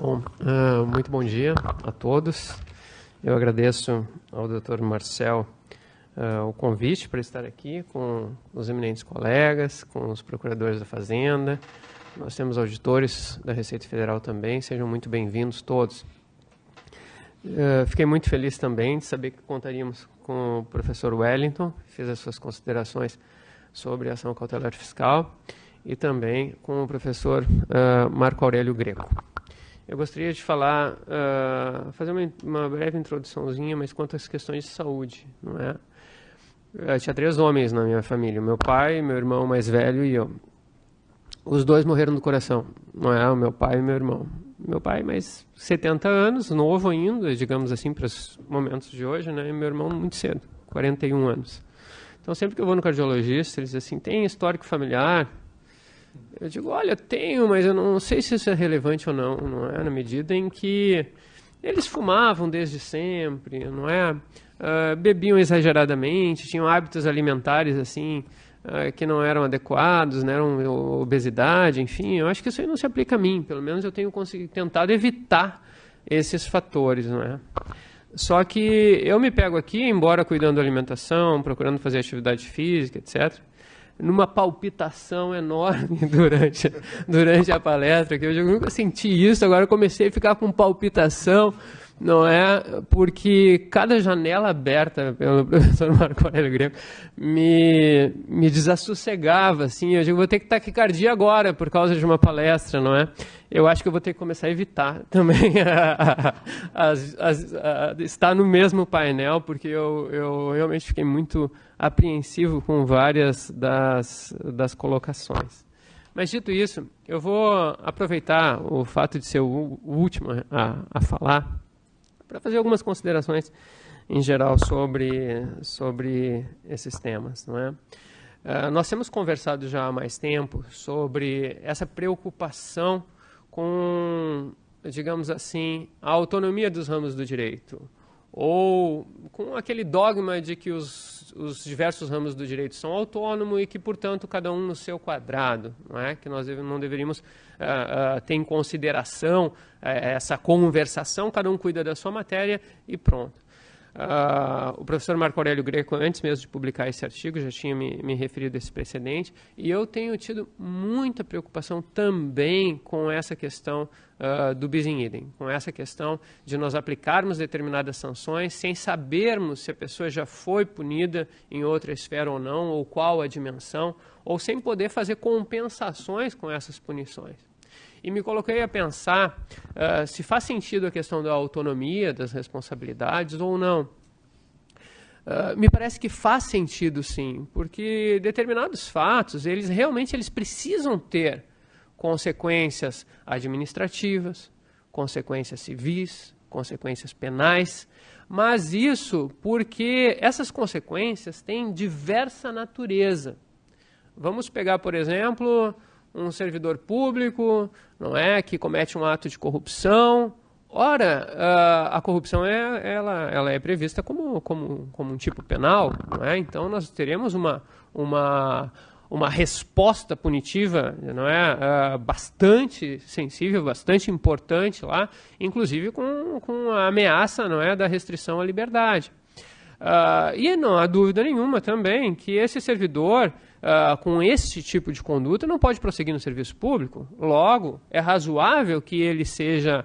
Bom, muito bom dia a todos. Eu agradeço ao Dr. Marcel o convite para estar aqui com os eminentes colegas, com os procuradores da Fazenda. Nós temos auditores da Receita Federal também, sejam muito bem-vindos todos. Fiquei muito feliz também de saber que contaríamos com o professor Wellington, que fez as suas considerações sobre a ação cautelar fiscal, e também com o professor Marco Aurélio Greco. Eu gostaria de falar, fazer uma breve introduçãozinha, mas quanto às questões de saúde, não é? Eu tinha 3 homens na minha família, meu pai, meu irmão mais velho e eu. Os 2 morreram do coração, não é? O meu pai e meu irmão. Meu pai, mais 70 anos, novo ainda, digamos assim, para os momentos de hoje, né? E meu irmão muito cedo, 41 anos. Então, sempre que eu vou no cardiologista, ele diz assim, tem histórico familiar? Eu digo, olha, tenho, mas eu não sei se isso é relevante ou não, não é? Na medida em que eles fumavam desde sempre, não é? Bebiam exageradamente, tinham hábitos alimentares, assim, que não eram adequados, né? Eram obesidade, enfim. Eu acho que isso aí não se aplica a mim, pelo menos eu tenho tentado evitar esses fatores, não é? Só que eu me pego aqui, embora cuidando da alimentação, procurando fazer atividade física, etc., numa palpitação enorme durante a palestra, que eu nunca senti isso, agora eu comecei a ficar com palpitação, não é? Porque cada janela aberta pelo professor Marco Aurélio Greco me desassossegava, assim, eu digo, vou ter que taquicardia agora por causa de uma palestra, não é? Eu acho que eu vou ter que começar a evitar também estar no mesmo painel, porque eu realmente fiquei muito apreensivo com várias das colocações. Mas, dito isso, eu vou aproveitar o fato de ser o último a falar para fazer algumas considerações em geral sobre esses temas, não é? Nós temos conversado já há mais tempo sobre essa preocupação com, digamos assim, a autonomia dos ramos do direito, ou com aquele dogma de que os diversos ramos do direito são autônomos e que, portanto, cada um no seu quadrado, não é? Que nós não deveríamos ter em consideração essa conversação, cada um cuida da sua matéria e pronto. O professor Marco Aurélio Greco, antes mesmo de publicar esse artigo, já tinha me referido a esse precedente, e eu tenho tido muita preocupação também com essa questão do bis in idem, com essa questão de nós aplicarmos determinadas sanções sem sabermos se a pessoa já foi punida em outra esfera ou não, ou qual a dimensão, ou sem poder fazer compensações com essas punições. E me coloquei a pensar se faz sentido a questão da autonomia, das responsabilidades ou não. Me parece que faz sentido, sim, porque determinados fatos, eles realmente precisam ter consequências administrativas, consequências civis, consequências penais, mas isso porque essas consequências têm diversa natureza. Vamos pegar, por exemplo, um servidor público, não é, que comete um ato de corrupção. Ora, a corrupção ela é prevista como um tipo penal, não é? Então nós teremos uma resposta punitiva, não é, bastante sensível, bastante importante lá, inclusive com a ameaça, não é, da restrição à liberdade. E não há dúvida nenhuma também que esse servidor, com esse tipo de conduta, não pode prosseguir no serviço público. Logo, é razoável que ele seja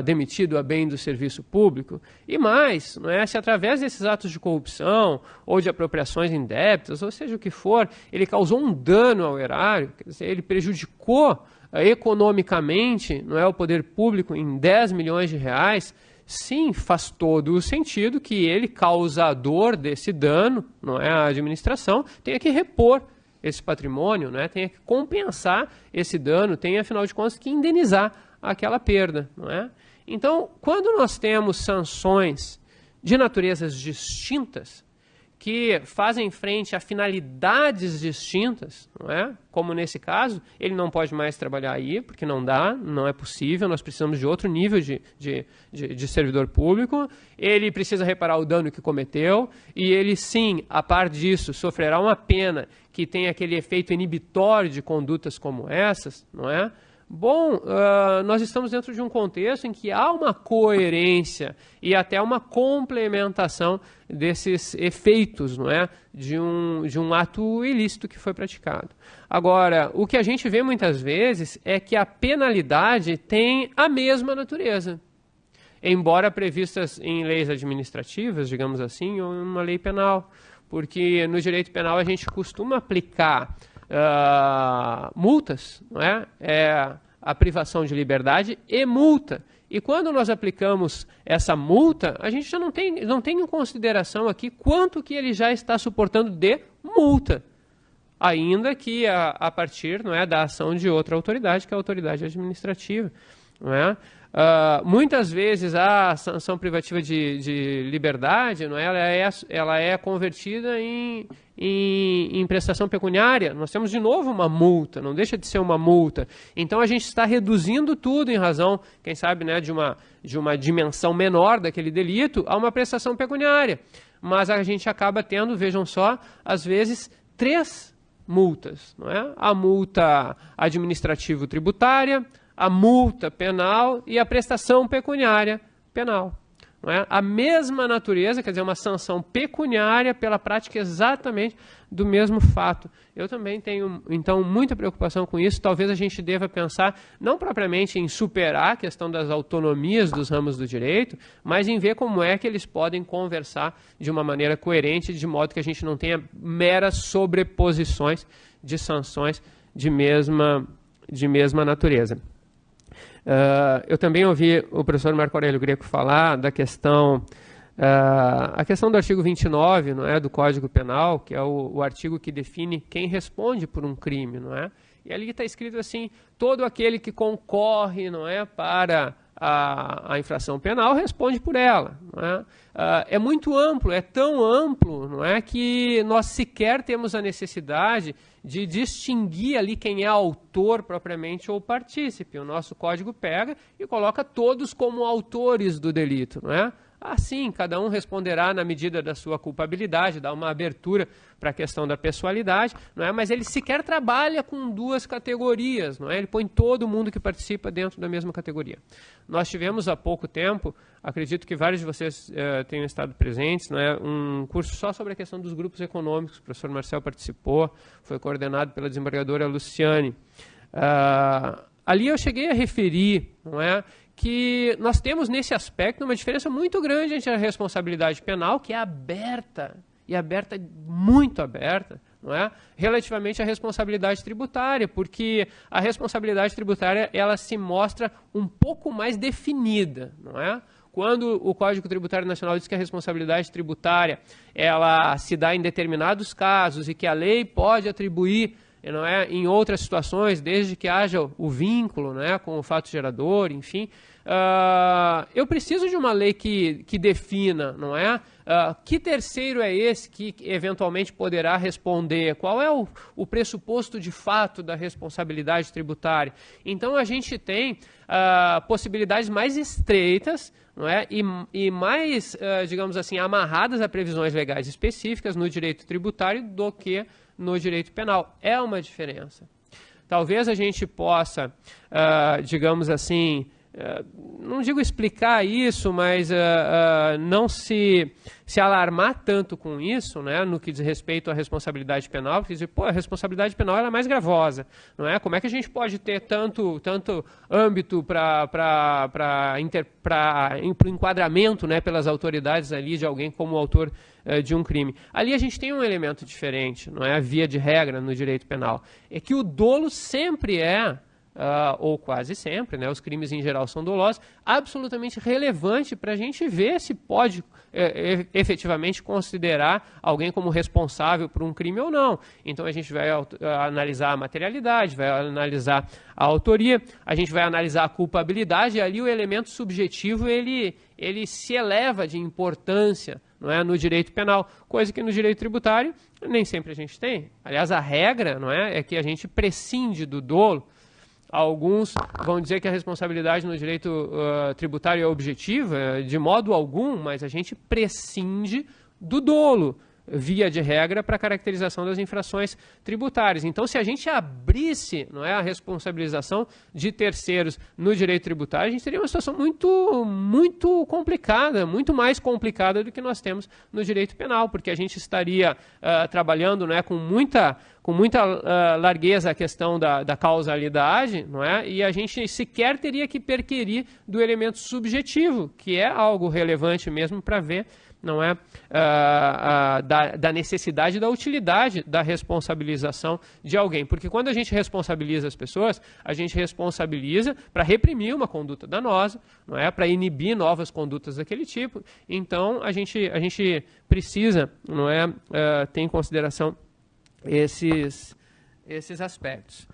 demitido a bem do serviço público. E mais, não é, se através desses atos de corrupção ou de apropriações indébitas, ou seja o que for, ele causou um dano ao erário, quer dizer, ele prejudicou economicamente, não é, o poder público em 10 milhões de reais, sim, faz todo o sentido que ele, causador desse dano, não é, a administração, tenha que repor esse patrimônio, não é, tenha que compensar esse dano, tenha, afinal de contas, que indenizar aquela perda, não é? Então, quando nós temos sanções de naturezas distintas, que fazem frente a finalidades distintas, não é? Como nesse caso, ele não pode mais trabalhar aí, porque não dá, não é possível, nós precisamos de outro nível de servidor público, ele precisa reparar o dano que cometeu, e ele sim, a par disso, sofrerá uma pena que tem aquele efeito inibitório de condutas como essas, não é? Bom, nós estamos dentro de um contexto em que há uma coerência e até uma complementação desses efeitos, não é? De um ato ilícito que foi praticado. Agora, o que a gente vê muitas vezes é que a penalidade tem a mesma natureza, embora previstas em leis administrativas, digamos assim, ou em uma lei penal, porque no direito penal a gente costuma aplicar multas, não é? A privação de liberdade e multa. E quando nós aplicamos essa multa, a gente já não tem em consideração aqui quanto que ele já está suportando de multa, ainda que a partir, não é, da ação de outra autoridade, que é a autoridade administrativa, não é? Muitas vezes a sanção privativa de liberdade, não é? Ela é convertida em prestação pecuniária. Nós temos de novo uma multa, não deixa de ser uma multa. Então a gente está reduzindo tudo em razão, quem sabe, né, de uma dimensão menor daquele delito a uma prestação pecuniária. Mas a gente acaba tendo, vejam só, às vezes 3 multas, não é? A multa administrativo-tributária, a multa penal e a prestação pecuniária penal. Não é? A mesma natureza, quer dizer, uma sanção pecuniária pela prática exatamente do mesmo fato. Eu também tenho, então, muita preocupação com isso. Talvez a gente deva pensar, não propriamente em superar a questão das autonomias dos ramos do direito, mas em ver como é que eles podem conversar de uma maneira coerente, de modo que a gente não tenha meras sobreposições de sanções de mesma natureza. Eu também ouvi o professor Marco Aurélio Greco falar da questão, a questão do artigo 29, não é, do Código Penal, que é o artigo que define quem responde por um crime, não é? E ali está escrito assim: todo aquele que concorre, não é, para a infração penal responde por ela, não é? É muito amplo, é tão amplo, não é, que nós sequer temos a necessidade de distinguir ali quem é autor propriamente ou partícipe. O nosso código pega e coloca todos como autores do delito, não é? Assim, cada um responderá na medida da sua culpabilidade, dá uma abertura para a questão da pessoalidade, não é? Mas ele sequer trabalha com 2 categorias, não é? Ele põe todo mundo que participa dentro da mesma categoria. Nós tivemos há pouco tempo, acredito que vários de vocês tenham estado presentes, não é? Um curso só sobre a questão dos grupos econômicos. O professor Marcel participou, foi coordenado pela desembargadora Luciane. Ali eu cheguei a referir, não é, que nós temos nesse aspecto uma diferença muito grande entre a responsabilidade penal, que é aberta, e aberta, muito aberta, não é? Relativamente à responsabilidade tributária, porque a responsabilidade tributária ela se mostra um pouco mais definida, não é? Quando o Código Tributário Nacional diz que a responsabilidade tributária ela se dá em determinados casos e que a lei pode atribuir, não é, em outras situações, desde que haja o vínculo, não é, com o fato gerador, enfim, eu preciso de uma lei que defina, não é? Que terceiro é esse que eventualmente poderá responder? Qual é o pressuposto de fato da responsabilidade tributária? Então a gente tem possibilidades mais estreitas, não é? E mais, digamos assim, amarradas a previsões legais específicas no direito tributário do que no direito penal. É uma diferença. Talvez a gente possa, digamos assim, não digo explicar isso, mas não se alarmar tanto com isso, né, no que diz respeito à responsabilidade penal, porque dizer, a responsabilidade penal ela é mais gravosa, não é? Como é que a gente pode ter tanto âmbito para o enquadramento, né, pelas autoridades ali de alguém como autor de um crime? Ali a gente tem um elemento diferente, não é? A via de regra no direito penal é que o dolo sempre é ou quase sempre, né, os crimes em geral são dolosos, absolutamente relevante para a gente ver se pode efetivamente considerar alguém como responsável por um crime ou não. Então a gente vai analisar a materialidade, vai analisar a autoria, a gente vai analisar a culpabilidade, e ali o elemento subjetivo ele se eleva de importância, não é, no direito penal, coisa que no direito tributário nem sempre a gente tem. Aliás, a regra, não é que a gente prescinde do dolo. Alguns vão dizer que a responsabilidade no direito tributário é objetiva, de modo algum, mas a gente prescinde do dolo, via de regra, para a caracterização das infrações tributárias. Então, se a gente abrisse, não é, a responsabilização de terceiros no direito tributário, a gente teria uma situação muito complicada, muito mais complicada do que nós temos no direito penal, porque a gente estaria trabalhando, não é, com muita largueza a questão da causalidade, não é? E a gente sequer teria que perquirir do elemento subjetivo, que é algo relevante mesmo para ver, não é, da necessidade e da utilidade da responsabilização de alguém. Porque quando a gente responsabiliza as pessoas, a gente responsabiliza para reprimir uma conduta danosa, não é, para inibir novas condutas daquele tipo. Então, a gente precisa, não é, ter em consideração esses aspectos.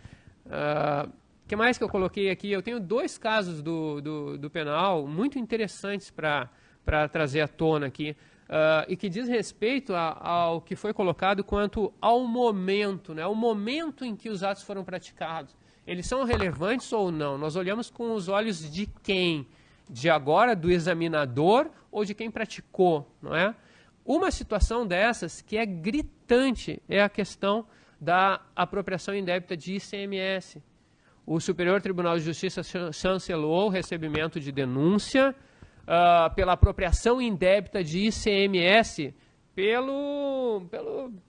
O que mais que eu coloquei aqui? Eu tenho 2 casos do penal muito interessantes para trazer à tona aqui, e que diz respeito ao que foi colocado quanto ao momento, né? O momento em que os atos foram praticados. Eles são relevantes ou não? Nós olhamos com os olhos de quem? De agora, do examinador ou de quem praticou, não é? Uma situação dessas que é gritante é a questão da apropriação indébita de ICMS. O Superior Tribunal de Justiça chancelou o recebimento de denúncia pela apropriação indébita de ICMS,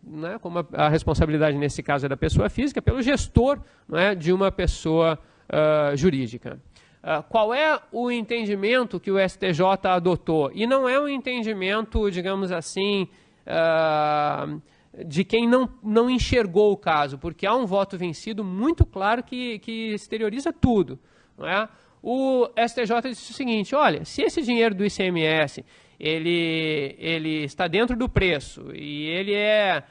né, como a responsabilidade nesse caso é da pessoa física, pelo gestor, né, de uma pessoa jurídica. Qual é o entendimento que o STJ adotou? E não é um entendimento, digamos assim, de quem não enxergou o caso, porque há um voto vencido muito claro que exterioriza tudo, não é? O STJ disse o seguinte: olha, se esse dinheiro do ICMS ele está dentro do preço e ele é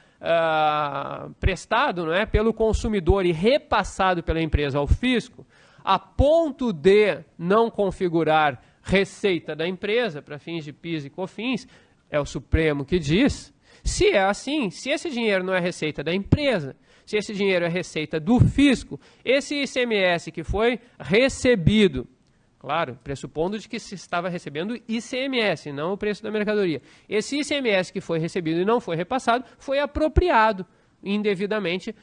prestado, não é, pelo consumidor e repassado pela empresa ao fisco, a ponto de não configurar receita da empresa para fins de PIS e COFINS, é o Supremo que diz. Se é assim, se esse dinheiro não é receita da empresa, se esse dinheiro é receita do fisco, esse ICMS que foi recebido, claro, pressupondo de que se estava recebendo ICMS, não o preço da mercadoria, esse ICMS que foi recebido e não foi repassado, foi apropriado indevidamente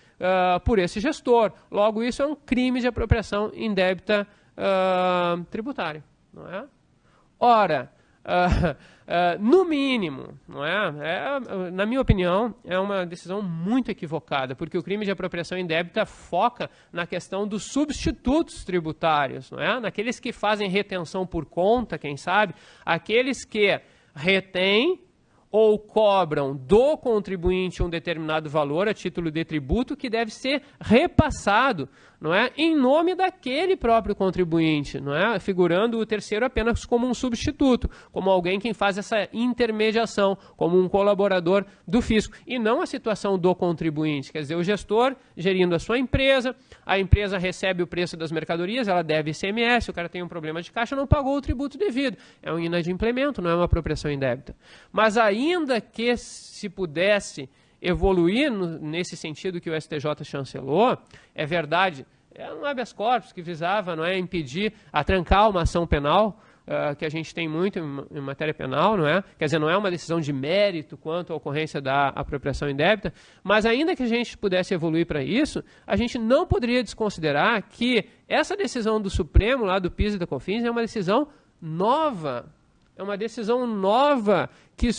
por esse gestor. Logo, isso é um crime de apropriação indébita tributária, não é? Ora, no mínimo, não é? Na minha opinião, é uma decisão muito equivocada, porque o crime de apropriação indébita foca na questão dos substitutos tributários, não é? Naqueles que fazem retenção por conta, quem sabe, aqueles que retêm ou cobram do contribuinte um determinado valor a título de tributo que deve ser repassado, não é, em nome daquele próprio contribuinte, não é, figurando o terceiro apenas como um substituto, como alguém que faz essa intermediação, como um colaborador do fisco, e não a situação do contribuinte, quer dizer, o gestor gerindo a sua empresa, a empresa recebe o preço das mercadorias, ela deve ICMS, o cara tem um problema de caixa, não pagou o tributo devido, é um inadimplemento, não é uma apropriação indébita. Mas ainda que se pudesse evoluir nesse sentido que o STJ chancelou, é verdade, é um habeas corpus que visava, não é, impedir, atrancar uma ação penal, que a gente tem muito em matéria penal, não é? Quer dizer, não é uma decisão de mérito quanto à ocorrência da apropriação indébita, mas ainda que a gente pudesse evoluir para isso, a gente não poderia desconsiderar que essa decisão do Supremo, lá do PIS e da COFINS, é uma decisão nova. É uma decisão nova que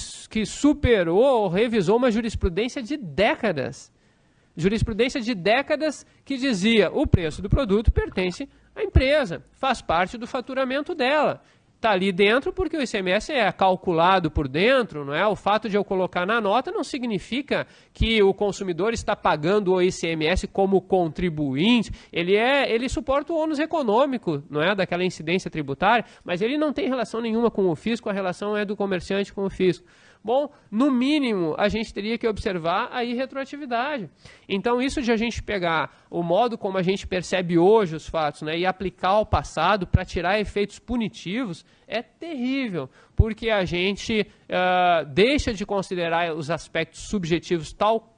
superou ou revisou uma jurisprudência de décadas. Jurisprudência de décadas que dizia o preço do produto pertence à empresa, faz parte do faturamento dela. Está ali dentro porque o ICMS é calculado por dentro, não é? O fato de eu colocar na nota não significa que o consumidor está pagando o ICMS como contribuinte. Ele suporta o ônus econômico, não é, daquela incidência tributária, mas ele não tem relação nenhuma com o fisco, a relação é do comerciante com o fisco. Bom, no mínimo, a gente teria que observar a irretroatividade. Então, isso de a gente pegar o modo como a gente percebe hoje os fatos, né, e aplicar ao passado para tirar efeitos punitivos é terrível, porque a gente deixa de considerar os aspectos subjetivos tal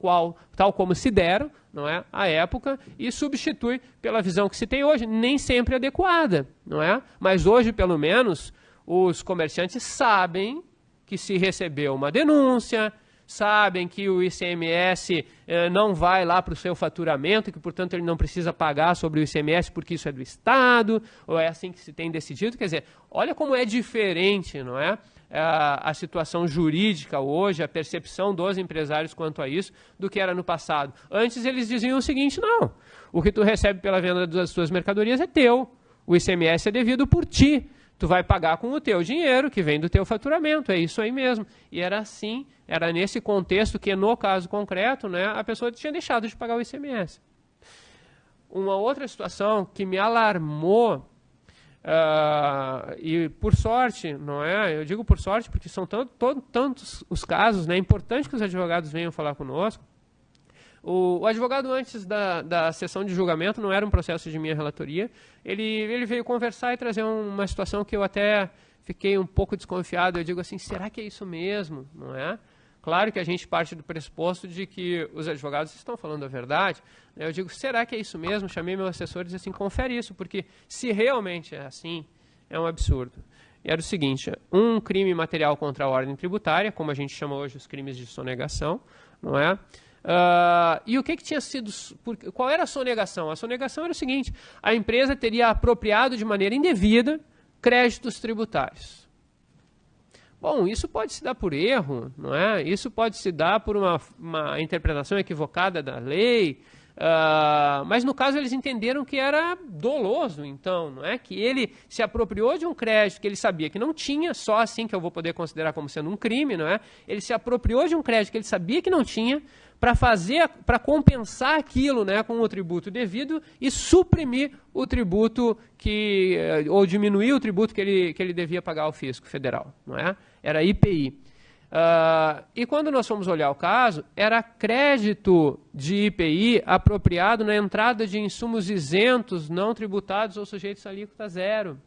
como se deram, não é, à época, e substitui pela visão que se tem hoje, nem sempre adequada, não é? Mas hoje, pelo menos, os comerciantes sabem que se recebeu uma denúncia, sabem que o ICMS não vai lá para o seu faturamento, que, portanto, ele não precisa pagar sobre o ICMS porque isso é do Estado, ou é assim que se tem decidido. Quer dizer, olha como é diferente, não é? A situação jurídica hoje, a percepção dos empresários quanto a isso, do que era no passado. Antes eles diziam o seguinte: não, o que tu recebe pela venda das tuas mercadorias é teu, o ICMS é devido por ti, tu vai pagar com o teu dinheiro, que vem do teu faturamento, é isso aí mesmo. E era assim, era nesse contexto que, no caso concreto, né, a pessoa tinha deixado de pagar o ICMS. Uma outra situação que me alarmou, e por sorte, não é? Eu digo por sorte porque são tantos os casos, né? É importante que os advogados venham falar conosco. O advogado, antes da sessão de julgamento, não era um processo de minha relatoria, ele veio conversar e trazer uma situação que eu até fiquei um pouco desconfiado. Eu digo assim, será que é isso mesmo? Não é? Claro que a gente parte do pressuposto de que os advogados estão falando a verdade. Eu digo, será que é isso mesmo? Chamei meu assessor e disse assim, confere isso, porque se realmente é assim, é um absurdo. E era o seguinte, um crime material contra a ordem tributária, como a gente chama hoje os crimes de sonegação, não é? E o que tinha sido, qual era a sonegação? A sonegação era o seguinte, a empresa teria apropriado de maneira indevida créditos tributários. Bom, isso pode se dar por erro, não é? Isso pode se dar por uma interpretação equivocada da lei, mas no caso eles entenderam que era doloso, então, não é? Que ele se apropriou de um crédito que ele sabia que não tinha, só assim que eu vou poder considerar como sendo um crime, não é? Ele se apropriou de um crédito que ele sabia que não tinha, para compensar aquilo, né, com o tributo devido e suprimir o tributo ou diminuir o tributo que ele devia pagar ao fisco federal, não é? Era IPI. E quando nós fomos olhar o caso, era crédito de IPI apropriado na entrada de insumos isentos, não tributados ou sujeitos a alíquota zero.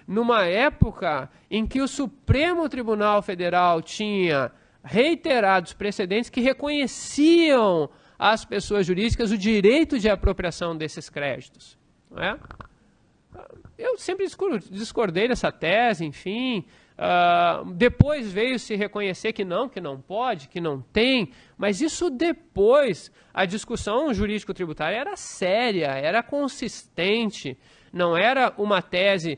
Numa época em que o Supremo Tribunal Federal tinha reiterados precedentes que reconheciam às pessoas jurídicas o direito de apropriação desses créditos. Não é? Eu sempre discordei dessa tese, enfim. Depois veio se reconhecer que não pode, que não tem, mas isso depois, a discussão jurídico-tributária era séria, era consistente, não era uma tese,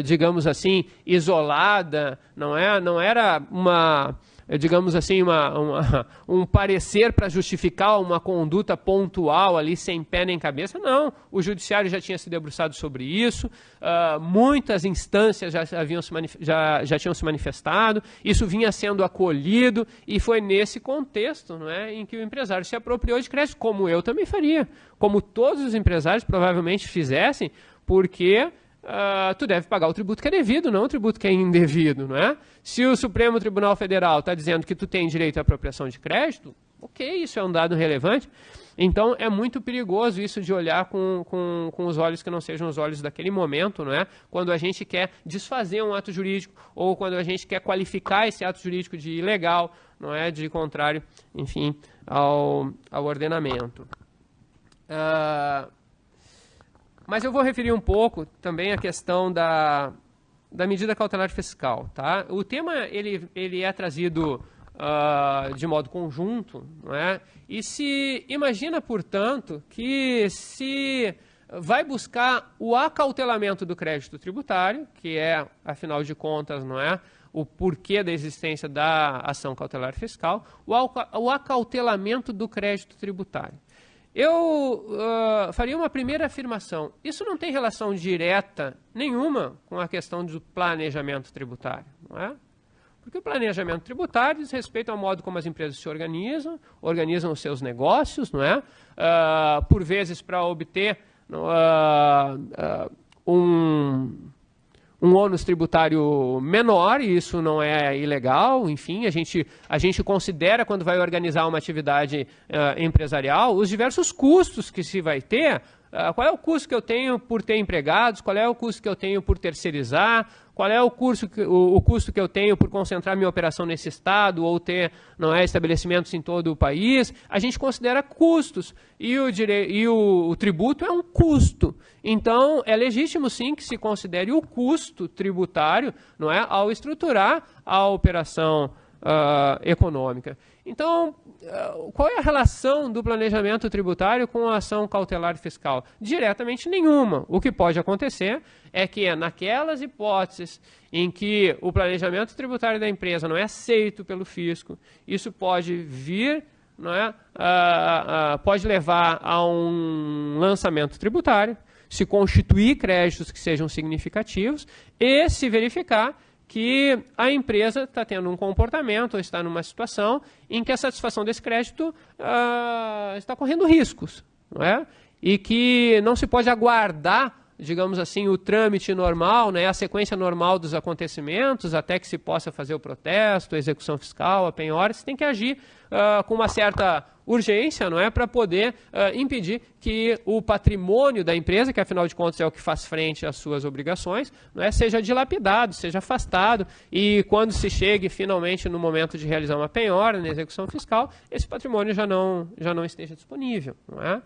digamos assim, isolada, não era uma, digamos assim, um parecer para justificar uma conduta pontual ali, sem pé nem cabeça. Não, o judiciário já tinha se debruçado sobre isso, muitas instâncias já tinham se manifestado, isso vinha sendo acolhido, e foi nesse contexto, não é, em que o empresário se apropriou de crédito, como eu também faria, como todos os empresários provavelmente fizessem, porque tu deve pagar o tributo que é devido, não o tributo que é indevido, não é? Se o Supremo Tribunal Federal está dizendo que tu tem direito à apropriação de crédito, ok, isso é um dado relevante. Então é muito perigoso isso de olhar com os olhos que não sejam os olhos daquele momento, não é? Quando a gente quer desfazer um ato jurídico ou quando a gente quer qualificar esse ato jurídico de ilegal, não é? De contrário, enfim, ao ordenamento. Mas eu vou referir um pouco também a questão da medida cautelar fiscal. Tá? O tema ele é trazido de modo conjunto, não é? E se imagina, portanto, que se vai buscar o acautelamento do crédito tributário, que é, afinal de contas, não é, o porquê da existência da ação cautelar fiscal, o acautelamento do crédito tributário. Eu faria uma primeira afirmação. Isso não tem relação direta nenhuma com a questão do planejamento tributário, não é? Porque o planejamento tributário diz respeito ao modo como as empresas se organizam os seus negócios, não é? Por vezes para obter um ônus tributário menor, e isso não é ilegal, enfim, a gente considera, quando vai organizar uma atividade empresarial, os diversos custos que se vai ter. Qual é o custo que eu tenho por ter empregados, qual é o custo que eu tenho por terceirizar, qual é o custo que eu tenho por concentrar minha operação nesse estado ou ter, não é, estabelecimentos em todo o país. A gente considera custos e o tributo é um custo. Então, é legítimo sim que se considere o custo tributário, não é, ao estruturar a operação econômica. Então, qual é a relação do planejamento tributário com a ação cautelar fiscal? Diretamente nenhuma. O que pode acontecer é que naquelas hipóteses em que o planejamento tributário da empresa não é aceito pelo fisco, isso pode vir, não é, pode levar a um lançamento tributário, se constituir créditos que sejam significativos e se verificar que a empresa está tendo um comportamento ou está numa situação em que a satisfação desse crédito está correndo riscos, não é? E que não se pode aguardar, digamos assim, o trâmite normal, né, a sequência normal dos acontecimentos, até que se possa fazer o protesto, a execução fiscal, a penhora. Você tem que agir com uma certa urgência, não é, para poder impedir que o patrimônio da empresa, que afinal de contas é o que faz frente às suas obrigações, não é, seja dilapidado, seja afastado, e quando se chegue finalmente no momento de realizar uma penhora, na execução fiscal, esse patrimônio já não esteja disponível, não é?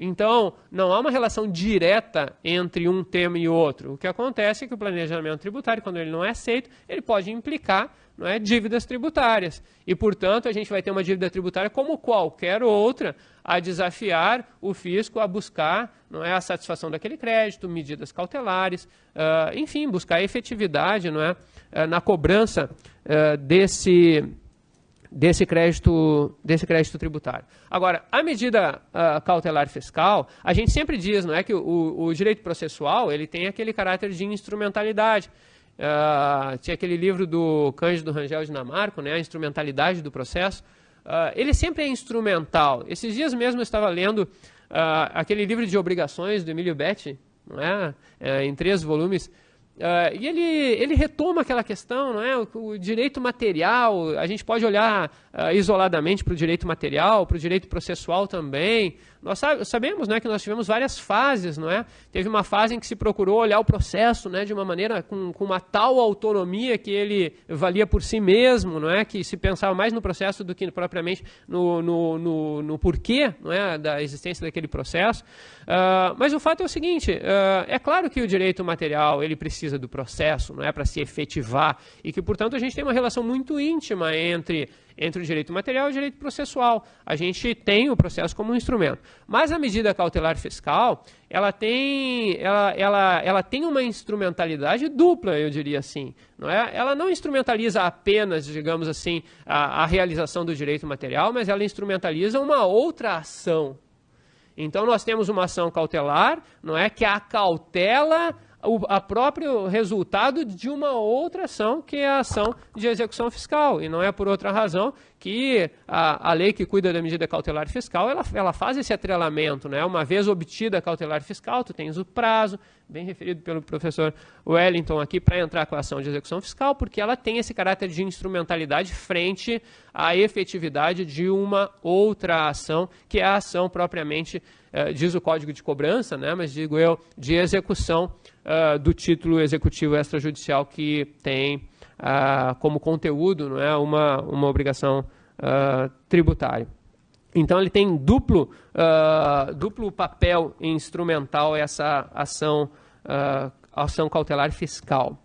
Então, não há uma relação direta entre um tema e outro. O que acontece é que o planejamento tributário, quando ele não é aceito, ele pode implicar, não é, dívidas tributárias. E, portanto, a gente vai ter uma dívida tributária como qualquer outra a desafiar o fisco a buscar, não é, a satisfação daquele crédito, medidas cautelares, enfim, buscar a efetividade, não é, na cobrança desse crédito tributário. Agora, a medida cautelar fiscal, a gente sempre diz, não é, que o direito processual ele tem aquele caráter de instrumentalidade. Tinha aquele livro do Cândido Rangel Dinamarco, né, a instrumentalidade do processo. Ele sempre é instrumental. Esses dias mesmo eu estava lendo aquele livro de obrigações do Emílio Betti, não é, em 3 volumes. E ele retoma aquela questão, não é? O direito material, a gente pode olhar isoladamente para o direito material, para o direito processual também. Nós sabemos, né, que nós tivemos várias fases, não é? Teve uma fase em que se procurou olhar o processo, né, de uma maneira com uma tal autonomia que ele valia por si mesmo, não é? Que se pensava mais no processo do que propriamente no porquê, não é, da existência daquele processo. Mas o fato é o seguinte, é claro que o direito material ele precisa do processo, não é, para se efetivar, e que, portanto, a gente tem uma relação muito íntima entre o direito material e o direito processual. A gente tem o processo como um instrumento. Mas a medida cautelar fiscal, ela tem uma instrumentalidade dupla, eu diria assim. Não é? Ela não instrumentaliza apenas, digamos assim, a realização do direito material, mas ela instrumentaliza uma outra ação. Então, nós temos uma ação cautelar, não é, que acautela o próprio resultado de uma outra ação, que é a ação de execução fiscal. E não é por outra razão que a lei que cuida da medida cautelar fiscal, ela faz esse atrelamento, né? Uma vez obtida a cautelar fiscal, tu tens o prazo, bem referido pelo professor Wellington aqui, para entrar com a ação de execução fiscal, porque ela tem esse caráter de instrumentalidade frente à efetividade de uma outra ação, que é a ação propriamente, diz o Código de Cobrança, né? Mas digo eu, de execução do título executivo extrajudicial que tem como conteúdo, não é, uma obrigação tributária. Então, ele tem duplo papel instrumental essa ação cautelar fiscal.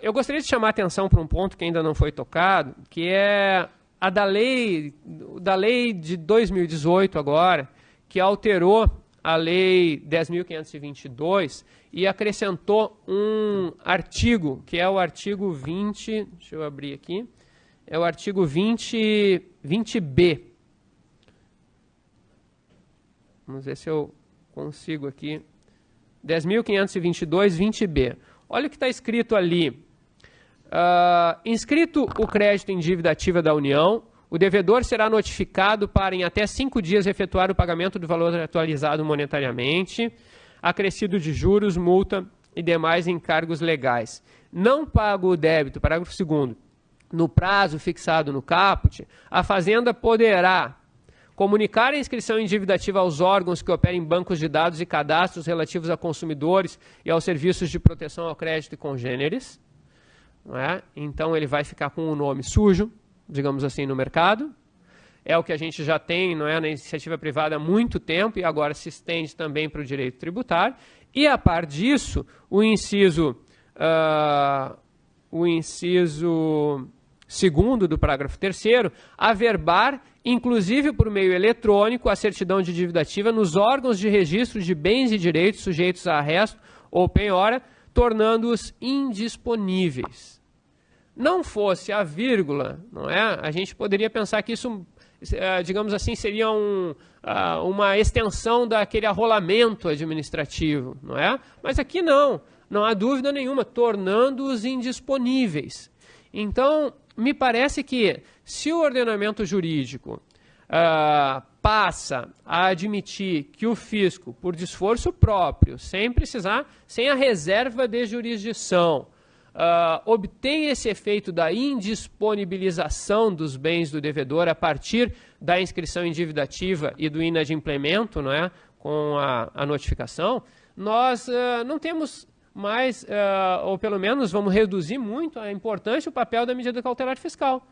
Eu gostaria de chamar a atenção para um ponto que ainda não foi tocado, que é a da lei de 2018 agora, que alterou a Lei 10.522 e acrescentou um artigo, que é o artigo 20, deixa eu abrir aqui, é o artigo 20B. Vamos ver se eu consigo aqui. 10.522, 20B. Olha o que está escrito ali. Inscrito o crédito em dívida ativa da União, o devedor será notificado para, em até 5 dias, efetuar o pagamento do valor atualizado monetariamente, acrescido de juros, multa e demais encargos legais. Não pago o débito, parágrafo 2º, no prazo fixado no caput, a Fazenda poderá comunicar a inscrição em dívida ativa aos órgãos que operem bancos de dados e cadastros relativos a consumidores e aos serviços de proteção ao crédito e congêneres. Não é? Então, ele vai ficar com o nome sujo, digamos assim, no mercado. É o que a gente já tem, não é, na iniciativa privada há muito tempo e agora se estende também para o direito tributário. E, a par disso, o inciso 2º do parágrafo 3º, averbar, inclusive por meio eletrônico, a certidão de dívida ativa nos órgãos de registro de bens e direitos sujeitos a arresto ou penhora, tornando-os indisponíveis. Não fosse a vírgula, não é? A gente poderia pensar que isso, digamos assim, seria uma extensão daquele arrolamento administrativo, não é? Mas aqui não há dúvida nenhuma, tornando-os indisponíveis. Então, me parece que se o ordenamento jurídico passa a admitir que o fisco, por desforço próprio, sem a reserva de jurisdição, obtém esse efeito da indisponibilização dos bens do devedor a partir da inscrição em dívida ativa e do inadimplemento, não é, com a notificação, nós não temos mais, ou pelo menos vamos reduzir muito a importância e o papel da medida cautelar fiscal.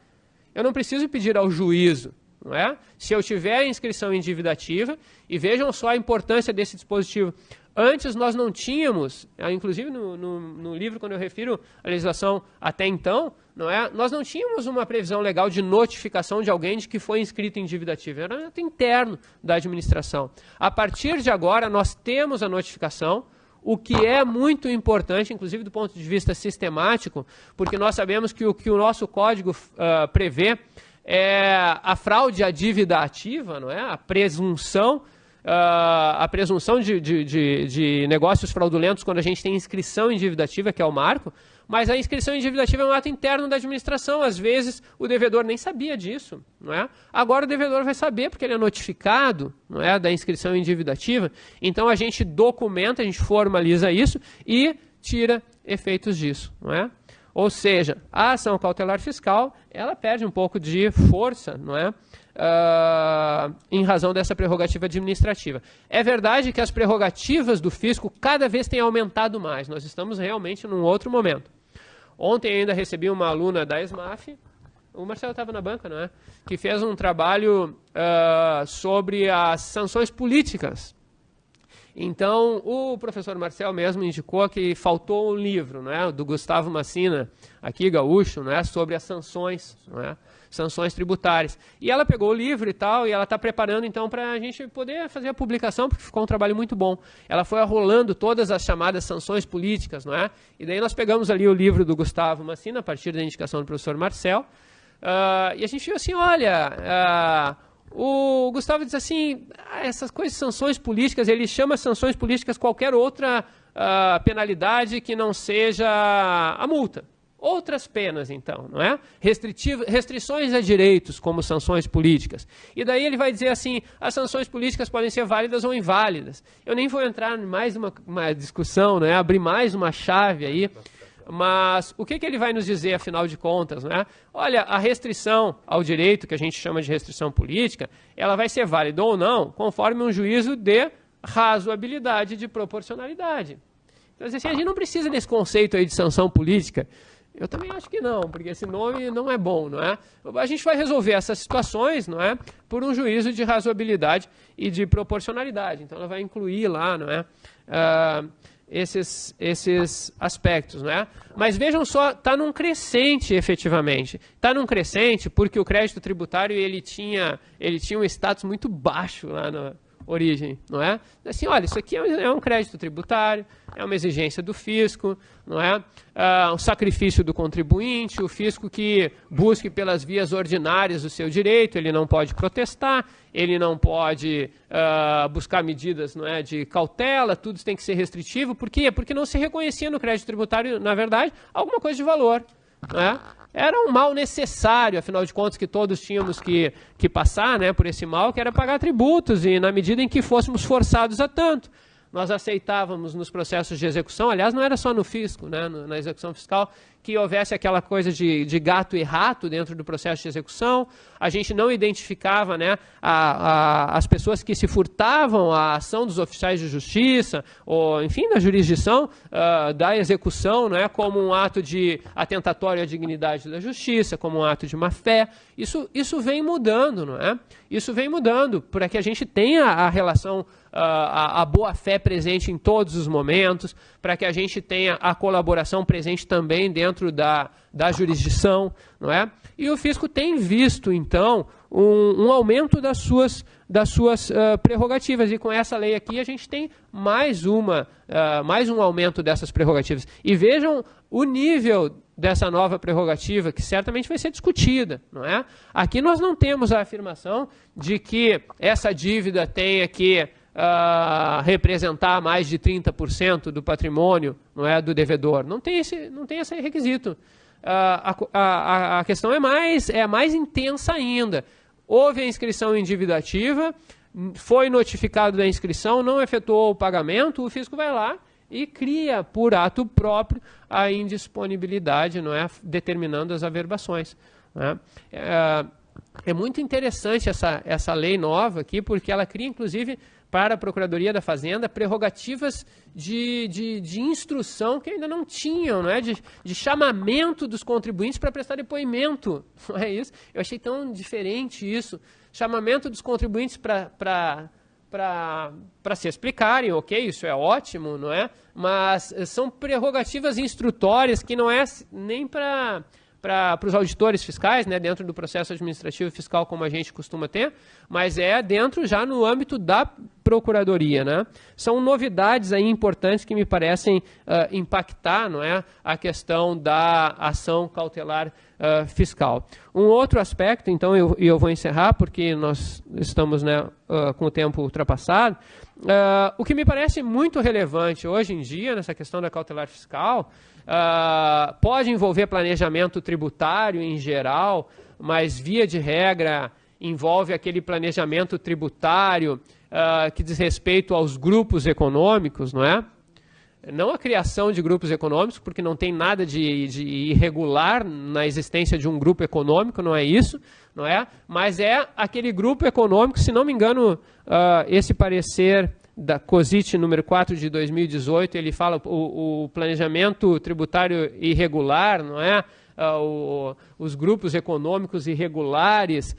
Eu não preciso pedir ao juízo, não é? Se eu tiver a inscrição em dívida ativa, e vejam só a importância desse dispositivo. Antes nós não tínhamos, inclusive no livro, quando eu refiro a legislação até então, não é? Nós não tínhamos uma previsão legal de notificação de alguém de que foi inscrito em dívida ativa. Era um ato interno da administração. A partir de agora, nós temos a notificação, o que é muito importante, inclusive do ponto de vista sistemático, porque nós sabemos que o que o nosso código prevê é a fraude à dívida ativa, não é? A presunção de negócios fraudulentos quando a gente tem inscrição em dívida ativa, que é o marco, mas a inscrição em dívida ativa é um ato interno da administração. Às vezes o devedor nem sabia disso, não é? Agora o devedor vai saber porque ele é notificado, não é, da inscrição em dívida ativa. Então a gente documenta, a gente formaliza isso e tira efeitos disso, não é? Ou seja, a ação cautelar fiscal, ela perde um pouco de força, não é? Em razão dessa prerrogativa administrativa. É verdade que as prerrogativas do fisco cada vez têm aumentado mais. Nós estamos realmente num outro momento. Ontem ainda recebi uma aluna da ESMAF, o Marcelo estava na banca, não é? Que fez um trabalho sobre as sanções políticas. Então, o professor Marcel mesmo indicou que faltou um livro, não é, do Gustavo Massina, aqui gaúcho, não é, sobre as sanções, não é, sanções tributárias. E ela pegou o livro e tal, e ela está preparando então para a gente poder fazer a publicação, porque ficou um trabalho muito bom. Ela foi arrolando todas as chamadas sanções políticas, não é? E daí nós pegamos ali o livro do Gustavo Massina, a partir da indicação do professor Marcel, e a gente viu assim, olha... O Gustavo diz assim, essas coisas, sanções políticas, ele chama sanções políticas qualquer outra penalidade que não seja a multa. Outras penas, então, não é? Restrições a direitos, como sanções políticas. E daí ele vai dizer assim, as sanções políticas podem ser válidas ou inválidas. Eu nem vou entrar em mais uma discussão, não é? Abrir mais uma chave aí. Mas o que ele vai nos dizer, afinal de contas, né? Olha, a restrição ao direito, que a gente chama de restrição política, ela vai ser válida ou não, conforme um juízo de razoabilidade e de proporcionalidade. Então, assim, a gente não precisa desse conceito aí de sanção política. Eu também acho que não, porque esse nome não é bom, não é? A gente vai resolver essas situações, não é? Por um juízo de razoabilidade e de proporcionalidade. Então, ela vai incluir lá, não é? Esses aspectos, né? Mas vejam só, está num crescente efetivamente. Está num crescente porque o crédito tributário ele tinha um status muito baixo lá na origem, não é? Assim, olha, isso aqui é um crédito tributário, é uma exigência do fisco, não é? Um sacrifício do contribuinte, o fisco que busque pelas vias ordinárias o seu direito, ele não pode protestar, ele não pode buscar medidas, não é, de cautela, tudo isso tem que ser restritivo. Por quê? Porque não se reconhecia no crédito tributário, na verdade, alguma coisa de valor, não é? Era um mal necessário, afinal de contas, que todos tínhamos que passar, né, por esse mal, que era pagar tributos, e na medida em que fôssemos forçados a tanto. Nós aceitávamos nos processos de execução, aliás, não era só no fisco, né, na execução fiscal, que houvesse aquela coisa de gato e rato dentro do processo de execução. A gente não identificava, né, as pessoas que se furtavam à ação dos oficiais de justiça, ou, enfim, da jurisdição da execução, né, como um ato de atentatório à dignidade da justiça, como um ato de má-fé. Isso vem mudando, não é? Isso vem mudando, para que a gente tenha a relação, a boa-fé presente em todos os momentos, para que a gente tenha a colaboração presente também dentro da jurisdição, não é? E o fisco tem visto, então, um aumento das suas prerrogativas, e com essa lei aqui a gente tem mais um aumento dessas prerrogativas. E vejam o nível dessa nova prerrogativa, que certamente vai ser discutida, não é? Aqui nós não temos a afirmação de que essa dívida tenha que representar mais de 30% do patrimônio, não é, do devedor. Não tem esse requisito. A questão é mais intensa ainda. Houve a inscrição em dívida ativa, foi notificado da inscrição, não efetuou o pagamento, o fisco vai lá e cria, por ato próprio, a indisponibilidade, não é, determinando as averbações. Não é? É muito interessante essa lei nova aqui, porque ela cria, inclusive, para a Procuradoria da Fazenda, prerrogativas de instrução que ainda não tinham, não é? De chamamento dos contribuintes para prestar depoimento. Não é isso? Eu achei tão diferente isso. Chamamento dos contribuintes para se explicarem, ok, isso é ótimo, não é? Mas são prerrogativas instrutórias que não é nem para os auditores fiscais, né, dentro do processo administrativo fiscal como a gente costuma ter, mas é dentro já no âmbito da Procuradoria, né? São novidades aí importantes que me parecem impactar, não é, a questão da ação cautelar fiscal. Um outro aspecto, então, eu vou encerrar porque nós estamos, né, com o tempo ultrapassado. O que me parece muito relevante hoje em dia nessa questão da cautelar fiscal pode envolver planejamento tributário em geral, mas via de regra envolve aquele planejamento tributário que diz respeito aos grupos econômicos, não é? Não a criação de grupos econômicos, porque não tem nada de irregular na existência de um grupo econômico, não é isso, não é? Mas é aquele grupo econômico, se não me engano, esse parecer da COSIT número 4 de 2018, ele fala o planejamento tributário irregular, não é? Os grupos econômicos irregulares.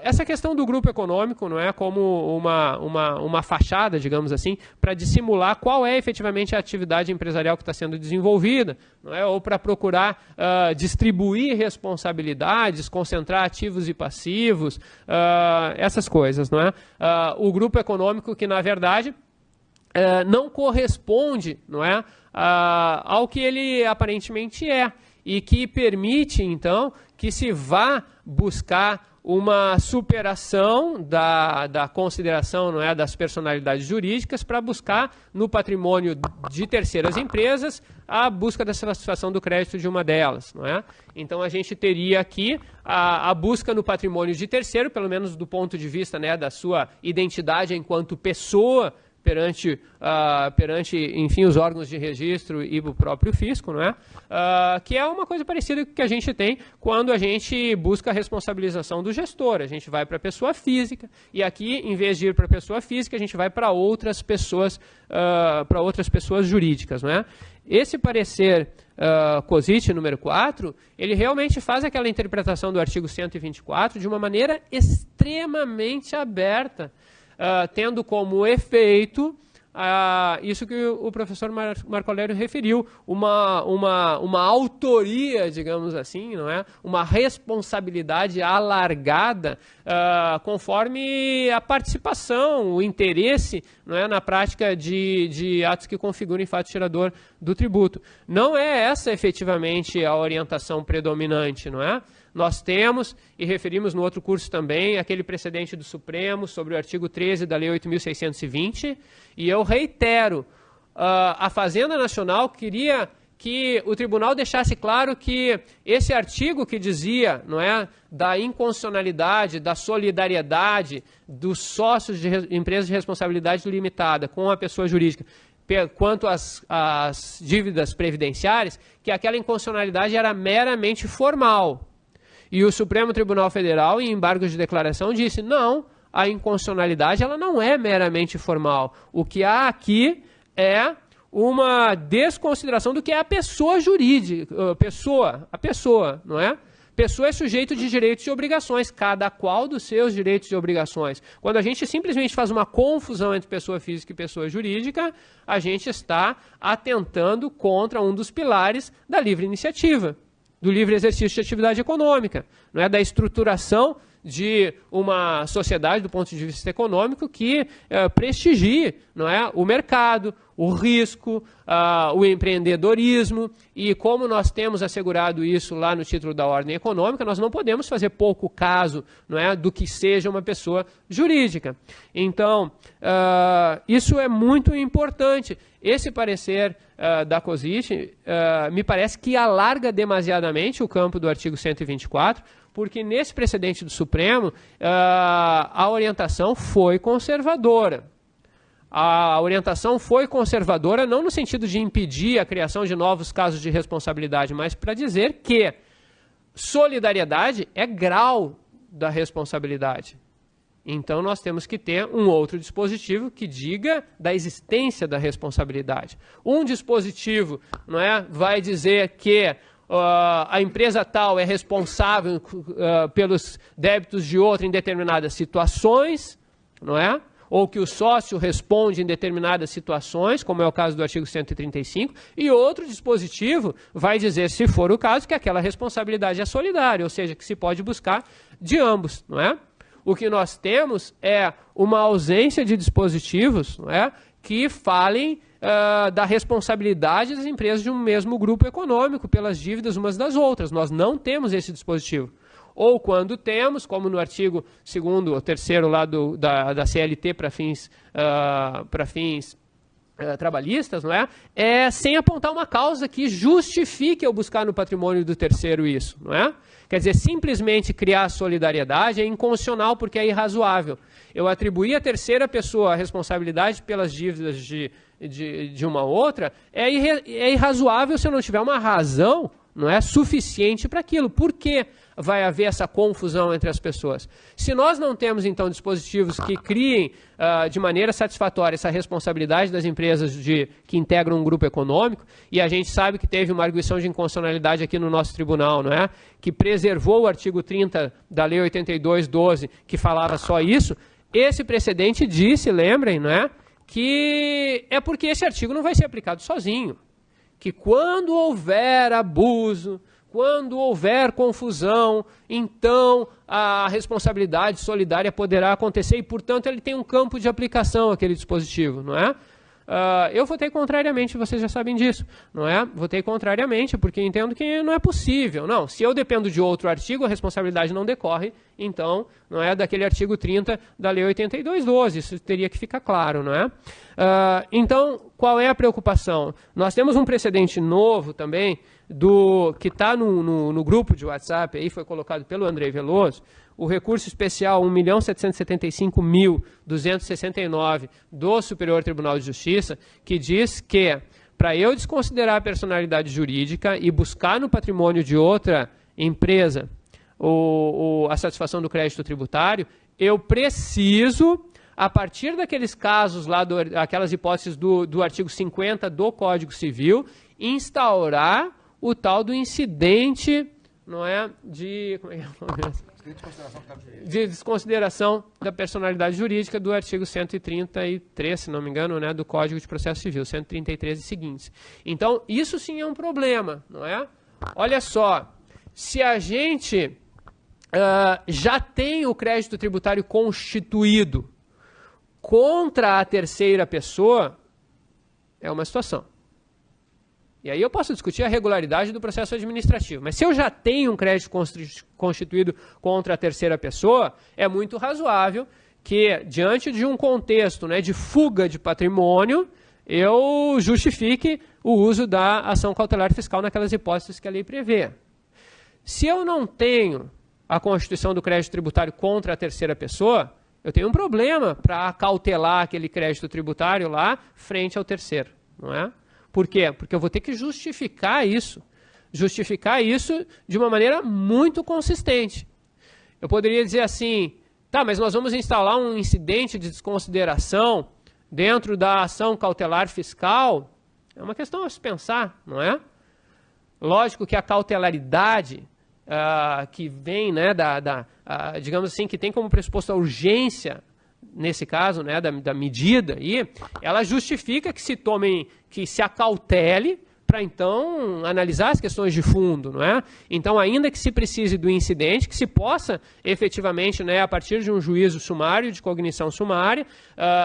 Essa questão do grupo econômico não é como uma fachada, digamos assim, para dissimular qual é efetivamente a atividade empresarial que está sendo desenvolvida, não é? Ou para procurar distribuir responsabilidades, concentrar ativos e passivos, essas coisas, não é? O grupo econômico que, na verdade, não corresponde, não é, ao que ele aparentemente é, e que permite, então, que se vá buscar uma superação da consideração, não é, das personalidades jurídicas para buscar no patrimônio de terceiras empresas a busca da satisfação do crédito de uma delas, não é? Então a gente teria aqui a busca no patrimônio de terceiro, pelo menos do ponto de vista, né, da sua identidade enquanto pessoa perante, enfim, os órgãos de registro e o próprio fisco, não é? Que é uma coisa parecida com que a gente tem quando a gente busca a responsabilização do gestor. A gente vai para a pessoa física e aqui, em vez de ir para a pessoa física, a gente vai para outras pessoas jurídicas, não é? Esse parecer COSIT número 4, ele realmente faz aquela interpretação do artigo 124 de uma maneira extremamente aberta, tendo como efeito isso que o professor Marco Aurélio referiu, uma autoria, digamos assim, não é? Uma responsabilidade alargada conforme a participação, o interesse, não é, na prática de atos que configurem fato gerador do tributo. Não é essa efetivamente a orientação predominante, não é? Nós temos, e referimos no outro curso também, aquele precedente do Supremo sobre o artigo 13 da Lei 8.620, e eu reitero, a Fazenda Nacional queria que o tribunal deixasse claro que esse artigo que dizia, não é, da inconstitucionalidade, da solidariedade dos sócios de empresas de responsabilidade limitada com a pessoa jurídica, quanto às dívidas previdenciárias, que aquela inconstitucionalidade era meramente formal. E o Supremo Tribunal Federal, em embargos de declaração, disse, não, a inconstitucionalidade ela não é meramente formal. O que há aqui é uma desconsideração do que é a pessoa jurídica, a pessoa, não é? Pessoa é sujeito de direitos e obrigações, cada qual dos seus direitos e obrigações. Quando a gente simplesmente faz uma confusão entre pessoa física e pessoa jurídica, a gente está atentando contra um dos pilares da livre iniciativa, do livre exercício de atividade econômica, não é? Da estruturação de uma sociedade do ponto de vista econômico que prestigie, não é? O mercado, o risco, o empreendedorismo, e como nós temos assegurado isso lá no título da ordem econômica, nós não podemos fazer pouco caso, não é, do que seja uma pessoa jurídica. Então, isso é muito importante. Esse parecer da COSIT me parece que alarga demasiadamente o campo do artigo 124, porque nesse precedente do Supremo, a orientação foi conservadora. A orientação foi conservadora não no sentido de impedir a criação de novos casos de responsabilidade, mas para dizer que solidariedade é grau da responsabilidade. Então nós temos que ter um outro dispositivo que diga da existência da responsabilidade. Um dispositivo, não é, vai dizer que a empresa tal é responsável pelos débitos de outra em determinadas situações, não é? Ou que o sócio responde em determinadas situações, como é o caso do artigo 135, e outro dispositivo vai dizer, se for o caso, que aquela responsabilidade é solidária, ou seja, que se pode buscar de ambos, não é? O que nós temos é uma ausência de dispositivos, não é, que falem da responsabilidade das empresas de um mesmo grupo econômico pelas dívidas umas das outras. Nós não temos esse dispositivo. Ou quando temos, como no artigo 2º ou 3º lá da CLT para fins trabalhistas, não é? Sem apontar uma causa que justifique eu buscar no patrimônio do terceiro isso, não é? Quer dizer, simplesmente criar solidariedade é inconstitucional porque é irrazoável. Eu atribuir à terceira pessoa a responsabilidade pelas dívidas de uma outra é irrazoável se eu não tiver uma razão, não é, suficiente para aquilo. Por que vai haver essa confusão entre as pessoas? Se nós não temos, então, dispositivos que criem de maneira satisfatória essa responsabilidade das empresas que integram um grupo econômico, e a gente sabe que teve uma arguição de inconstitucionalidade aqui no nosso tribunal, não é? Que preservou o artigo 30 da Lei 82/12, que falava só isso, esse precedente disse, lembrem, não é? Que é porque esse artigo não vai ser aplicado sozinho. Que quando houver abuso, quando houver confusão, então a responsabilidade solidária poderá acontecer e, portanto, ele tem um campo de aplicação, aquele dispositivo, não é? Eu votei contrariamente, vocês já sabem disso, não é? Votei contrariamente porque entendo que não é possível. Não, se eu dependo de outro artigo, a responsabilidade não decorre, então, não é daquele artigo 30 da Lei 82/12, isso teria que ficar claro, não é? Então, qual é a preocupação? Nós temos um precedente novo também, que está no grupo de WhatsApp, aí foi colocado pelo Andrei Veloso, o recurso especial 1.775.269 do Superior Tribunal de Justiça, que diz que, para eu desconsiderar a personalidade jurídica e buscar no patrimônio de outra empresa a satisfação do crédito tributário, eu preciso, a partir daqueles casos lá, aquelas hipóteses do artigo 50 do Código Civil, instaurar o tal do incidente, não é, de desconsideração da personalidade jurídica do artigo 133, se não me engano, né, do Código de Processo Civil, 133 e seguintes. Então, isso sim é um problema, não é? Olha só, se a gente já tem o crédito tributário constituído contra a terceira pessoa, é uma situação. E aí eu posso discutir a regularidade do processo administrativo. Mas se eu já tenho um crédito constituído contra a terceira pessoa, é muito razoável que, diante de um contexto, né, de fuga de patrimônio, eu justifique o uso da ação cautelar fiscal naquelas hipóteses que a lei prevê. Se eu não tenho a constituição do crédito tributário contra a terceira pessoa, eu tenho um problema para cautelar aquele crédito tributário lá frente ao terceiro, não é? Por quê? Porque eu vou ter que justificar isso de uma maneira muito consistente. Eu poderia dizer assim, tá, mas nós vamos instalar um incidente de desconsideração dentro da ação cautelar fiscal. É uma questão a se pensar, não é? Lógico que a cautelaridade que vem, né, digamos assim, que tem como pressuposto a urgência, nesse caso, né, da medida, aí, ela justifica que se acautele para então analisar as questões de fundo, não é? Então, ainda que se precise do incidente, que se possa efetivamente, né, a partir de um juízo sumário, de cognição sumária,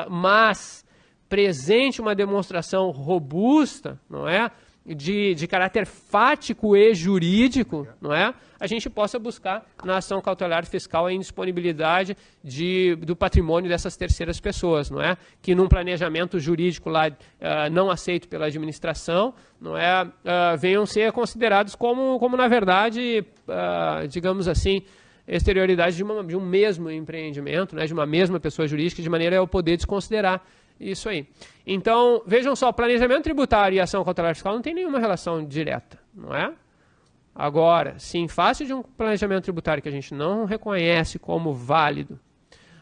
mas presente uma demonstração robusta, não é? De caráter fático e jurídico, não é? A gente possa buscar na ação cautelar fiscal a indisponibilidade do patrimônio dessas terceiras pessoas, não é? Que num planejamento jurídico lá não aceito pela administração, não é? Venham ser considerados como na verdade, digamos assim, exterioridade de um mesmo empreendimento, né? De uma mesma pessoa jurídica, de maneira a eu poder desconsiderar isso aí. Então, vejam só, planejamento tributário e ação cautelar fiscal não tem nenhuma relação direta, não é? Agora, se em face de um planejamento tributário que a gente não reconhece como válido,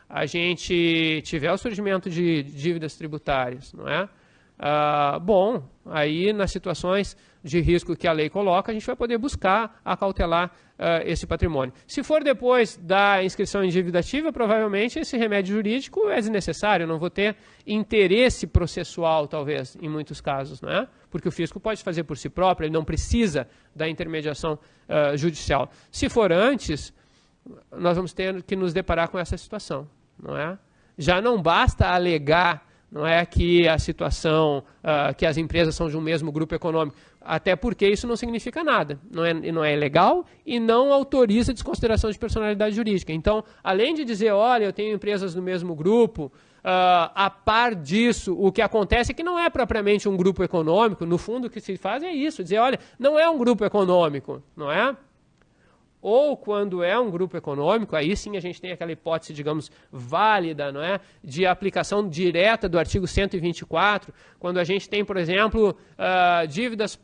a gente tiver o surgimento de dívidas tributárias, não é? Bom, aí nas situações de risco que a lei coloca, a gente vai poder buscar acautelar esse patrimônio. Se for depois da inscrição em dívida ativa, provavelmente esse remédio jurídico é desnecessário, eu não vou ter interesse processual, talvez, em muitos casos, não é? Porque o fisco pode fazer por si próprio, ele não precisa da intermediação judicial. Se for antes, nós vamos ter que nos deparar com essa situação, não é? Já não basta alegar, não é, que a situação, que as empresas são de um mesmo grupo econômico, até porque isso não significa nada, não é legal e não autoriza desconsideração de personalidade jurídica. Então, além de dizer, olha, eu tenho empresas do mesmo grupo, a par disso, o que acontece é que não é propriamente um grupo econômico, no fundo o que se faz é isso, dizer, olha, não é um grupo econômico, não é? Ou quando é um grupo econômico, aí sim a gente tem aquela hipótese, digamos, válida, não é? De aplicação direta do artigo 124, quando a gente tem, por exemplo, dívidas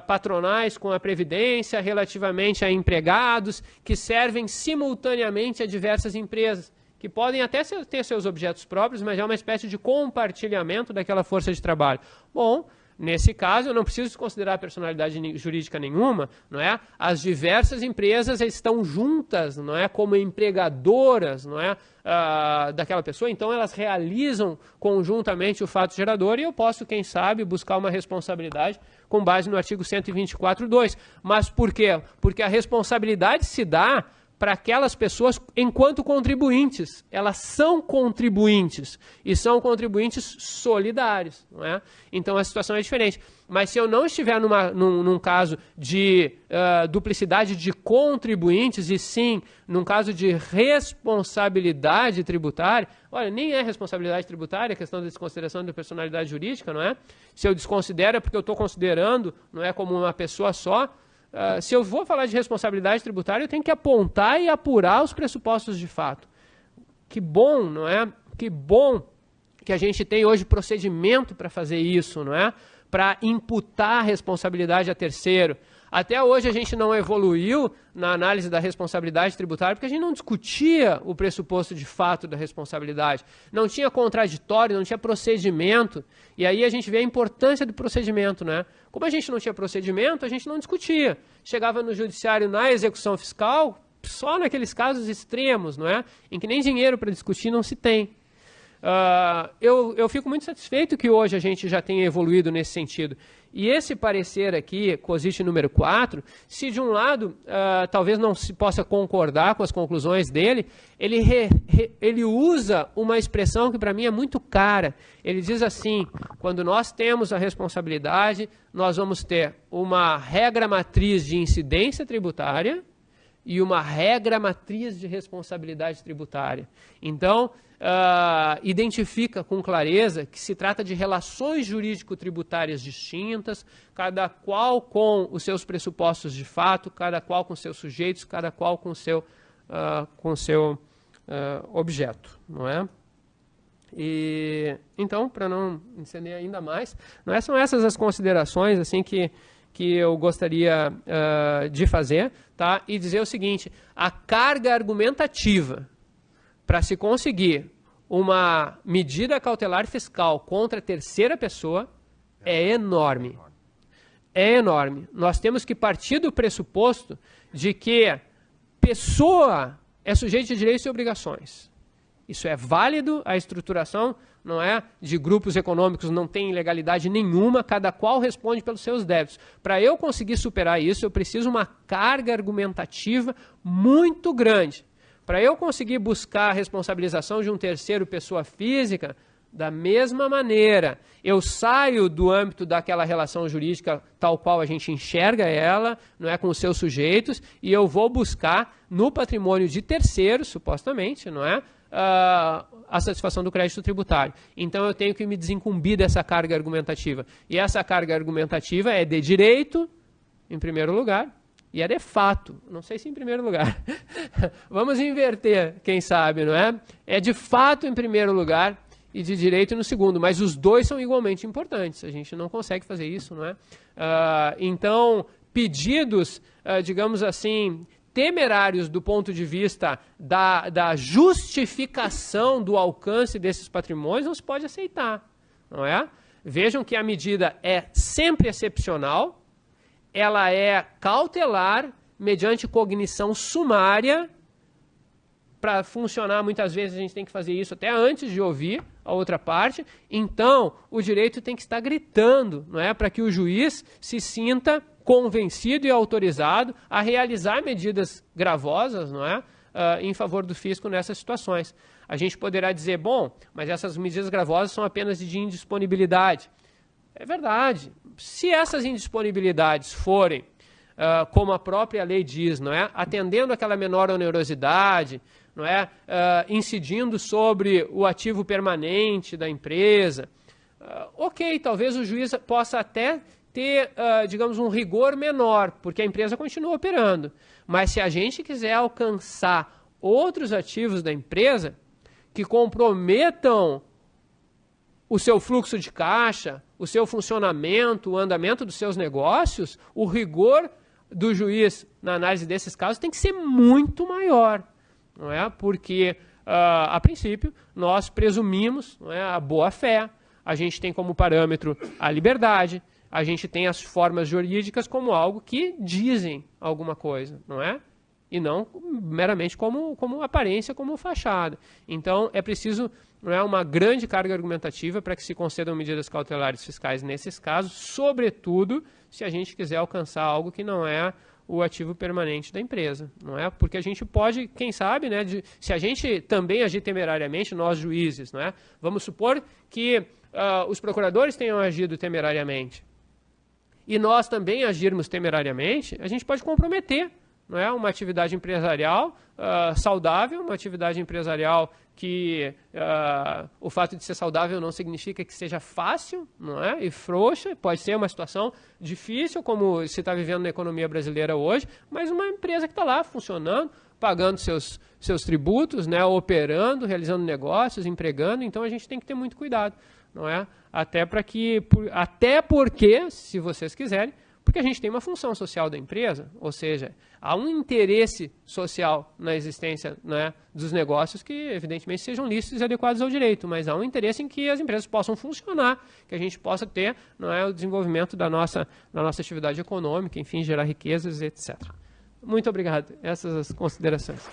patronais com a Previdência relativamente a empregados que servem simultaneamente a diversas empresas, que podem até ter seus objetos próprios, mas é uma espécie de compartilhamento daquela força de trabalho. Bom, nesse caso, eu não preciso considerar personalidade jurídica nenhuma, não é? As diversas empresas estão juntas, não é? Como empregadoras, não é? Daquela pessoa, então elas realizam conjuntamente o fato gerador e eu posso, quem sabe, buscar uma responsabilidade com base no artigo 124.2. Mas por quê? Porque a responsabilidade se dá para aquelas pessoas enquanto contribuintes. Elas são contribuintes e são contribuintes solidários, não é? Então a situação é diferente. Mas se eu não estiver num caso de duplicidade de contribuintes e sim num caso de responsabilidade tributária, olha, nem é responsabilidade tributária a questão da desconsideração da personalidade jurídica, não é? Se eu desconsidero é porque eu estou considerando, não é, como uma pessoa só. Se eu vou falar de responsabilidade tributária, eu tenho que apontar e apurar os pressupostos de fato. Que bom, não é? Que bom que a gente tem hoje procedimento para fazer isso, não é? Para imputar responsabilidade a terceiro. Até hoje a gente não evoluiu na análise da responsabilidade tributária porque a gente não discutia o pressuposto de fato da responsabilidade. Não tinha contraditório, não tinha procedimento. E aí a gente vê a importância do procedimento, né? Como a gente não tinha procedimento, a gente não discutia. Chegava no judiciário na execução fiscal, só naqueles casos extremos, não é? Em que nem dinheiro para discutir não se tem. Eu fico muito satisfeito que hoje a gente já tenha evoluído nesse sentido. E esse parecer aqui, COSIT número 4, se de um lado talvez não se possa concordar com as conclusões dele, ele usa uma expressão que para mim é muito cara. Ele diz assim, quando nós temos a responsabilidade, nós vamos ter uma regra matriz de incidência tributária e uma regra matriz de responsabilidade tributária. Então, identifica com clareza que se trata de relações jurídico-tributárias distintas, cada qual com os seus pressupostos de fato, cada qual com seus sujeitos, cada qual com seu objeto, não é? E então, para não estender ainda mais, não é, são essas as considerações assim que eu gostaria de fazer, tá? E dizer o seguinte, a carga argumentativa para se conseguir uma medida cautelar fiscal contra a terceira pessoa é enorme. é enorme. Nós temos que partir do pressuposto de que pessoa é sujeito de direitos e obrigações. Isso é válido, a estruturação não é, de grupos econômicos não tem ilegalidade nenhuma, cada qual responde pelos seus débitos. Para eu conseguir superar isso, eu preciso uma carga argumentativa muito grande. Para eu conseguir buscar a responsabilização de um terceiro, pessoa física, da mesma maneira, eu saio do âmbito daquela relação jurídica tal qual a gente enxerga ela, não é, com os seus sujeitos, e eu vou buscar no patrimônio de terceiros, supostamente, não é, a satisfação do crédito tributário. Então eu tenho que me desincumbir dessa carga argumentativa. E essa carga argumentativa é de direito, em primeiro lugar, e é de fato, não sei se em primeiro lugar. Vamos inverter, quem sabe, não é? É de fato em primeiro lugar e de direito no segundo, mas os dois são igualmente importantes. A gente não consegue fazer isso, não é? Então, pedidos, digamos assim, temerários do ponto de vista da justificação do alcance desses patrimônios não se pode aceitar, não é? Vejam que a medida é sempre excepcional, ela é cautelar, mediante cognição sumária. Para funcionar, muitas vezes a gente tem que fazer isso até antes de ouvir a outra parte. Então, o direito tem que estar gritando, não é? Para que o juiz se sinta convencido e autorizado a realizar medidas gravosas, não é? Em favor do fisco nessas situações. A gente poderá dizer, bom, mas essas medidas gravosas são apenas de indisponibilidade. É verdade. Se essas indisponibilidades forem, como a própria lei diz, não é? Atendendo àquela menor onerosidade, não é? Incidindo sobre o ativo permanente da empresa, ok, talvez o juiz possa até ter, digamos, um rigor menor, porque a empresa continua operando. Mas se a gente quiser alcançar outros ativos da empresa que comprometam o seu fluxo de caixa, o seu funcionamento, o andamento dos seus negócios, o rigor do juiz na análise desses casos tem que ser muito maior, não é? Porque, a princípio, nós presumimos, não é, a boa-fé, a gente tem como parâmetro a liberdade, a gente tem as formas jurídicas como algo que dizem alguma coisa, não é? E não meramente como aparência, como fachada. Então, é preciso, não é, uma grande carga argumentativa para que se concedam medidas cautelares fiscais nesses casos, sobretudo se a gente quiser alcançar algo que não é o ativo permanente da empresa, não é? Porque a gente pode, quem sabe, né, se a gente também agir temerariamente, nós juízes, não é? Vamos supor que os procuradores tenham agido temerariamente e nós também agirmos temerariamente, a gente pode comprometer, não é, uma atividade empresarial saudável, uma atividade empresarial que o fato de ser saudável não significa que seja fácil, não é, e frouxa, pode ser uma situação difícil, como se está vivendo na economia brasileira hoje, mas uma empresa que está lá funcionando, pagando seus tributos, né, operando, realizando negócios, empregando, então a gente tem que ter muito cuidado, não é? Até porque, se vocês quiserem, porque a gente tem uma função social da empresa, ou seja, há um interesse social na existência, né, dos negócios que, evidentemente, sejam lícitos e adequados ao direito, mas há um interesse em que as empresas possam funcionar, que a gente possa ter, não é, o desenvolvimento da nossa atividade econômica, enfim, gerar riquezas, etc. Muito obrigado. Essas as considerações.